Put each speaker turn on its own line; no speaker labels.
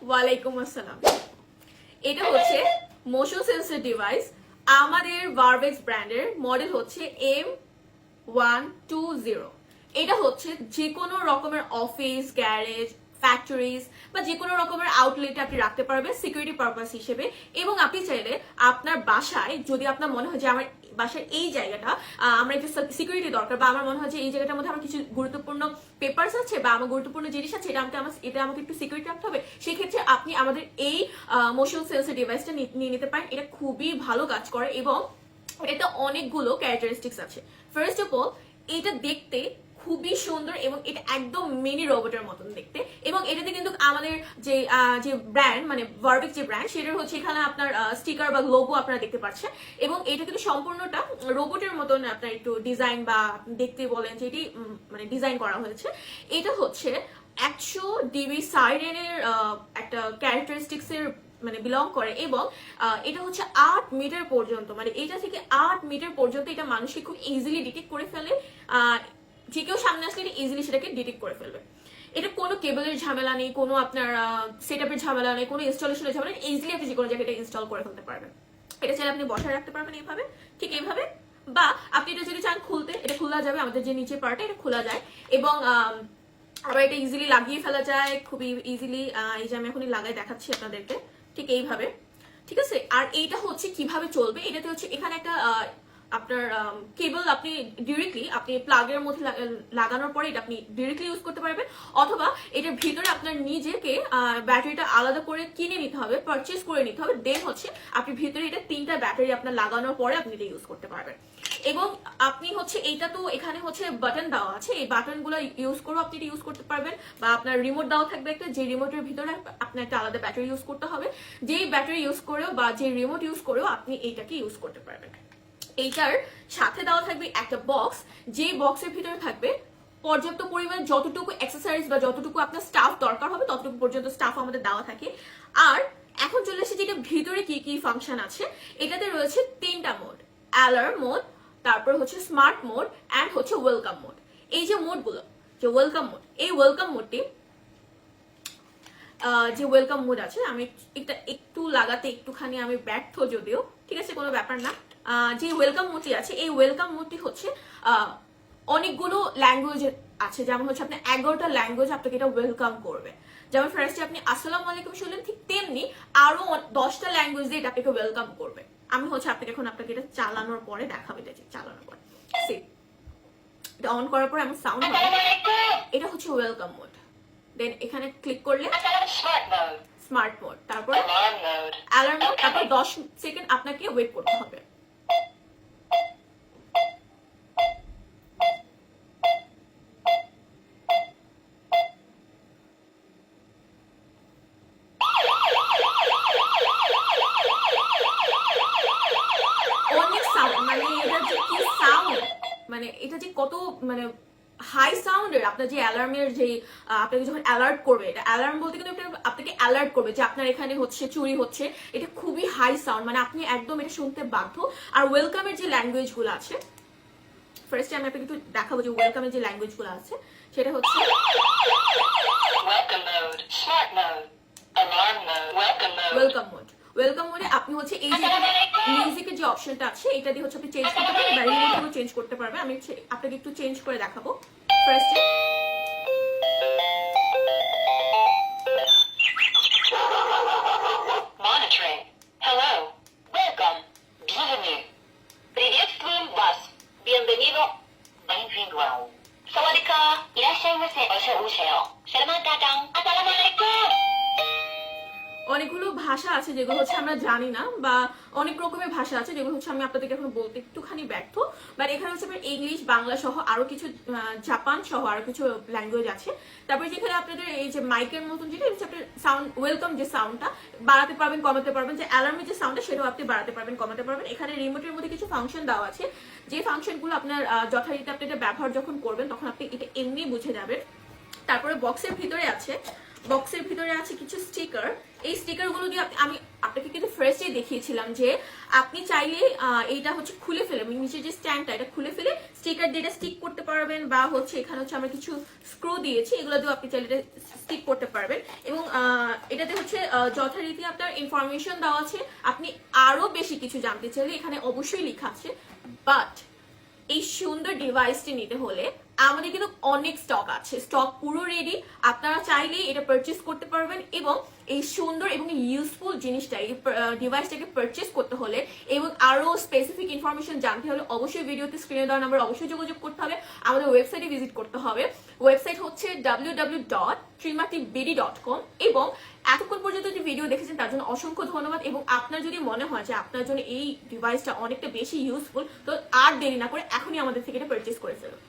ওয়ালাইকুম আসসালাম। এটা হচ্ছে মোশন সেন্সর ডিভাইস, আমাদের ভার্ভেক্স ব্র্যান্ডের, মডেল হচ্ছে M120। এটা হচ্ছে যে কোনো রকমের অফিস, গ্যারেজ, ফ্যাক্টরিজ বা যে কোনো রকমের আউটলেটে আপনি রাখতে পারবেন সিকিউরিটি পারপাস হিসেবে। এবং আপনি চাইলে আপনার বাসায়, যদি আপনার মনে হয় যে আমার বাসার এই জায়গাটা আমার একটু সিকিউরিটি দরকার, বা আমার মনে হয় যে এই জায়গাটার মধ্যে আমার কিছু গুরুত্বপূর্ণ পেপারস আছে বা আমার গুরুত্বপূর্ণ জিনিস আছে, এটা আমাকে একটু সিকিউরিটি রাখতে হবে, সেই ক্ষেত্রে আপনি আমাদের এই মোশন সেন্সর ডিভাইসটা নিয়ে নিতে পারেন। এটা খুবই ভালো কাজ করে এবং এটা অনেকগুলো ক্যারেক্টারিস্টিক্স আছে। ফার্স্ট অফ অল, এটা দেখতে খুবই সুন্দর এবং এটা একদম মিনি রোবটের মতন দেখতে। এবং এটাতে কিন্তু আমাদের যে ব্র্যান্ড, মানে ভার্ভেক্স যে ব্র্যান্ড, সেটার হচ্ছে এখানে আপনার স্টিকার বা লোগো আপনারা দেখতে পাচ্ছেন। এবং এটা কিন্তু সম্পূর্ণটা রোবটের মতন আপনার একটু ডিজাইন বা দেখতে বলেন যে এটি মানে ডিজাইন করা হয়েছে। এটা হচ্ছে 100 ডিবি সাইরেনের একটা ক্যারেক্টারিস্টিক্স এর মানে বিলং করে। এবং এটা হচ্ছে 8 মিটার পর্যন্ত, মানে এটা থেকে 8 মিটার পর্যন্ত এটা মানুষকে খুব ইজিলি ডিটেক্ট করে ফেলে। যে কেউ সামনে আসলে এটা ইজিলি সেটাকে ডিটেক্ট করে ফেলবে। এটা কোনো কেবলের ঝামেলা নেই, কোনো আপনার সেট আপের ঝামেলা নেই, কোনো ইনস্টলেশনের ঝামেলা নেই। ইজিলি আপনি যে কোনো জায়গায় এটা ইনস্টল করে ফেলতে পারবেন। এটা চাইলে আপনি বসায় রাখতে পারবেন এইভাবে, ঠিক এইভাবে। বা আপনি এটা যদি চান খুলতে, এটা খোলা যাবে, আমাদের যে নিচের পার্টটা এটা খোলা যায়। এবং আবার এটা ইজিলি লাগিয়ে ফেলা যায় খুবই ইজিলি। এই যে আমি এখনই লাগাই দেখাচ্ছি আপনাদেরকে, ঠিক এইভাবে, ঠিক আছে। আর এইটা হচ্ছে কিভাবে চলবে, এটাতে হচ্ছে এখানে একটা আপনার কেবল আপনি ডিরেক্টলি আপনি প্লাগের মধ্যে লাগানোর পরে এটা আপনি ডিরেক্টলি ইউজ করতে পারবেন। অথবা এটার ভিতরে আপনার নিজেকে ব্যাটারিটা আলাদা করে কিনে নিতে হবে, পারচেস করে নিতে হবে। দেন হচ্ছে আপনি ভিতরে এটা 3টা ব্যাটারি আপনার লাগানোর পরে আপনি এটা ইউজ করতে পারবেন। এবং আপনি হচ্ছে এইটা তো এখানে হচ্ছে বাটন দেওয়া আছে, এই বাটনগুলো ইউজ করেও আপনি এটা ইউজ করতে পারবেন। বা আপনার রিমোট দেওয়া থাকবে একটা, যে রিমোটের ভিতরে আপনার একটা আলাদা ব্যাটারি ইউজ করতে হবে। যেই ব্যাটারি ইউজ করেও বা যে রিমোট ইউজ করেও আপনি এইটাকে ইউজ করতে পারবেন। এইটার সাথে দেওয়া থাকবে একটা বক্স, যে বক্সের ভিতরে থাকবে পর্যাপ্ত পরিমাণ যতটুকু এক্সারসাইজ বা যতটুকু আপনার স্টাফ দরকার হবে ততটুকু পর্যন্ত স্টাফ আমাদের দেওয়া থাকে। আর এখন চলে এসেছে যেটা ভিতরে কি কি ফাংশন আছে। এটাতে রয়েছে 3টা মোড, অ্যালার্ম মোড, তারপর হচ্ছে স্মার্ট মোড অ্যান্ড হচ্ছে ওয়েলকাম মোড। এই যে মোডগুলো, যে ওয়েলকাম মোড, এই ওয়েলকাম মোডটি যে ওয়েলকাম মোড আছে, আমি এটা একটু লাগাতে একটুখানি আমি ব্যর্থ যদিও, ঠিক আছে, কোনো ব্যাপার না। যে ওয়েলকাম মোডটি আছে, এই ওয়েলকাম মোডটি হচ্ছে অনেকগুলো ল্যাঙ্গুয়েজ আছে, যেমন হচ্ছে আপনি 11টা ল্যাঙ্গুয়েজ আপনাকে এটা ওয়েলকাম করবে। যেমন ফার্স্টে আপনি আসসালামু আলাইকুম শুনলেন, ঠিক তেমনি আরো 10টা ল্যাঙ্গুয়েজ দিয়ে এটা আপনাকে ওয়েলকাম করবে। আমি হচ্ছে আপনাকে এটা চালানোর পরে দেখাবো, এটা চালানোর পরে এটা অন করার পরে এমন সাউন্ড হবে, এটা হচ্ছে ওয়েলকাম মোড। দেন এখানে ক্লিক করলে স্মার্ট মোড, তারপর অ্যালার্ম মোড, তারপর 10 সেকেন্ড আপনাকে ওয়েট করতে হবে। অনেক সাউন্ড, মানে এটা যে কি সাউন্ড, মানে এটা যে কত মানে হাই সাউন্ডের। আপনার যে অ্যালার্মের যে আপনাকে যখন অ্যালার্ট করবে, এটা অ্যালার্ম বলতে কিন্তু আপনাকে অ্যালার্ট করবে যে আপনার এখানে হচ্ছে চুরি হচ্ছে। এটা খুবই হাই সাউন্ড, মানে আপনি একদম এটা শুনতে বাধ্য। আর ওয়েলকামের যে ল্যাঙ্গুয়েজ গুলো আছে, ফার্স্টে আমি আপনাকে একটু দেখাবো যে ওয়েলকামের যে ল্যাঙ্গুয়েজ গুলো আছে, সেটা হচ্ছে ওয়েলকাম মোড। ওয়েলকাম মোডে আপনি হচ্ছে এই যে মিউজিকের যে অপশনটা আছে, এটা দিয়ে হচ্ছে আপনি চেঞ্জ করতে পারবেন, বা রিমোটেও চেঞ্জ করতে পারবেন। আমি আপনাকে একটু চেঞ্জ করে দেখাবো। ফার্স্টে
Monitoring. Hello. Welcome. Bienvenue. Приветствуем вас. Bienvenido. Bem-vindo ao. 사와디카. 이라시아이마세. 어서 오세요. 셀마다당. 아살라무알라이쿰.
অনেকগুলো ভাষা আছে যেগুলো হচ্ছে আমরা জানি না, বা অনেক রকমের ভাষা আছে যেগুলো হচ্ছে আমি আপনাদেরকে এখন বলতে একটুখানি ব্যর্থ। বাট এখানে হচ্ছে আপনার ইংলিশ, বাংলা সহ আরো কিছু, জাপান সহ আরো কিছু ল্যাঙ্গুয়েজ আছে। তারপরে যেখানে আপনাদের এই যে মাইকের মতন যেটা হচ্ছে আপনার সাউন্ড, ওয়েলকাম যে সাউন্ডটা বাড়াতে পারবেন, কমাতে পারবেন। যে অ্যালার্মের যে সাউন্ডটা, সেটাও আপনি বাড়াতে পারবেন, কমাতে পারবেন। এখানে রিমোটের মধ্যে কিছু ফাংশন দেওয়া আছে, যে ফাংশনগুলো আপনার যথারীতি আপনি এটা ব্যবহার যখন করবেন তখন আপনি এটা এমনি বুঝে যাবেন। তারপরে বক্সের ভিতরে আছে কিছু স্টিকার। এই স্টিকার গুলো দিয়ে আমি আপনাকে কিন্তু ফার্স্টে দেখিয়েছিলাম যে আপনি চাইলে এইটা হচ্ছে খুলে ফেলে, নিচে যে স্ট্যান্ডটা, এটা খুলে ফেলে স্টিকার দিয়ে এটা স্টিক করতে পারবেন। বা হচ্ছে এখানে হচ্ছে আমরা কিছু স্ক্রু দিয়েছি, এগুলো দিয়ে আপনি চাইলে স্টিক করতে পারবেন এবং এটাতে হচ্ছে যথারীতি আপনার ইনফরমেশন দেওয়া আছে। আপনি আরো বেশি কিছু জানতে চাইলে এখানে অবশ্যই লেখা আছে। বাট এই সুন্দর ডিভাইসটি নিতে হলে আমাদের কিন্তু অনেক স্টক আছে, স্টক পুরো রেডি। আপনারা চাইলেই এটা পারচেস করতে পারবেন এবং এই সুন্দর এবং ইউজফুল জিনিসটা, এই ডিভাইসটাকে পারচেস করতে হলে এবং আরো স্পেসিফিক ইনফরমেশন জানতে হলে অবশ্যই ভিডিওতে স্ক্রিনে দেওয়া নাম্বার অবশ্যই যোগাযোগ করতে হবে, আমাদের ওয়েবসাইটে ভিজিট করতে হবে। ওয়েবসাইট হচ্ছে www.trimaticbd.com। এবং এতক্ষণ পর্যন্ত যে ভিডিও দেখেছেন তার জন্য অসংখ্য ধন্যবাদ। এবং আপনার যদি মনে হয় যে আপনার জন্য এই ডিভাইসটা অনেকটা বেশি ইউজফুল, তো আর দেরি না করে এখনই আমাদের থেকে এটা পারচেস করে ফেলুন।